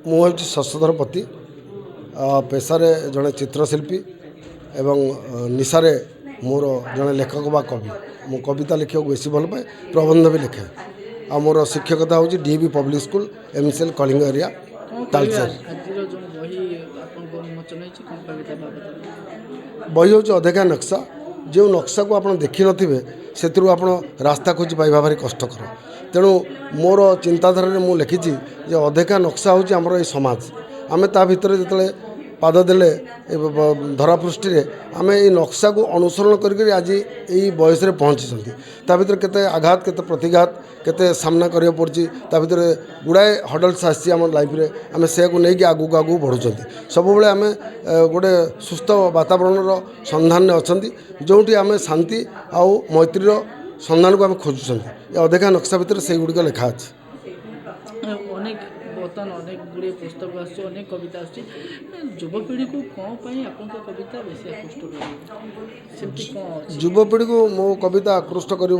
हूँ शशधर पति पेशार जड़े चित्रशिल्पी एवं निशारे मोर जड़े लेखक बा कवि मु कविता लिखा बेस भल पाए प्रबंध भी लिखे आ मोर शिक्षकता हूँ DB public school MCL Kalinga area Talcher. बही हूँ अधेका नक्शा जो नक्शा को आप देखी नथिबे से आप रास्ता खोजी पाइबा भारी कष्टकर तेणु मोर चिंताधारा मुझे लिखी अधेका नक्शा हूँ आमर ये समाज आम ता भितर जो पाद देले धरापृष्टि आम ये नक्शा को अनुसरण करके आज यही बयस पहुँची ता भर केते आघात केते प्रतिघात केते सामना करिया पड़ची ता भर गुड़ाए हडल्स आसी आम लाइफ रे आम से नहीं आगू आगू बढ़ुंट सब बेले आम गोटे सुस्थ वातावरण संधान अच्छा जोटी आम शांति आउ मैत्रीर संधान को आम खोजुं अधेका नक्शा भितर से गुड़िक लिखा अच्छे। बर्तमान अनेक गुड़े पुस्तक अनेक कविता युवपीढ़ी को कौन कविता बेसी आकृष्ट युवपीढ़ी को मो कविता आकृष्ट कर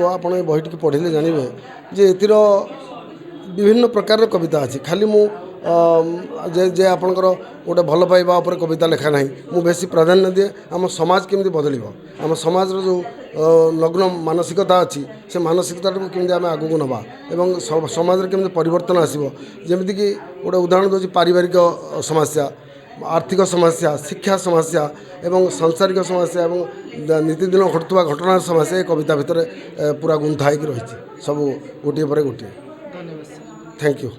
बहीटी पढ़े जानवे जे एतिर विभिन्न प्रकार कविता अच्छी खाली मु जे आपणकर गोटे भल पाइबा उपर कविता लेखा ना मु बेसी प्राधान्य दिए आम समाज केमी बदल आम समाज जो नग्न मानसिकता अच्छी से मानसिकता को केमी आम आगू नवा एवं समाज में केमी परिवर्तन आसो जमीक गोटे उदाहरण दूसरी पारिवारिक समस्या आर्थिक समस्या शिक्षा समस्या एवं सांसारिक समस्या एवं नीतिदिन घटुवा घटना समस्या कविता भितर पूरा गुंथा होकर रही सब गोटे पर गोटे। धन्यवाद। Thank you.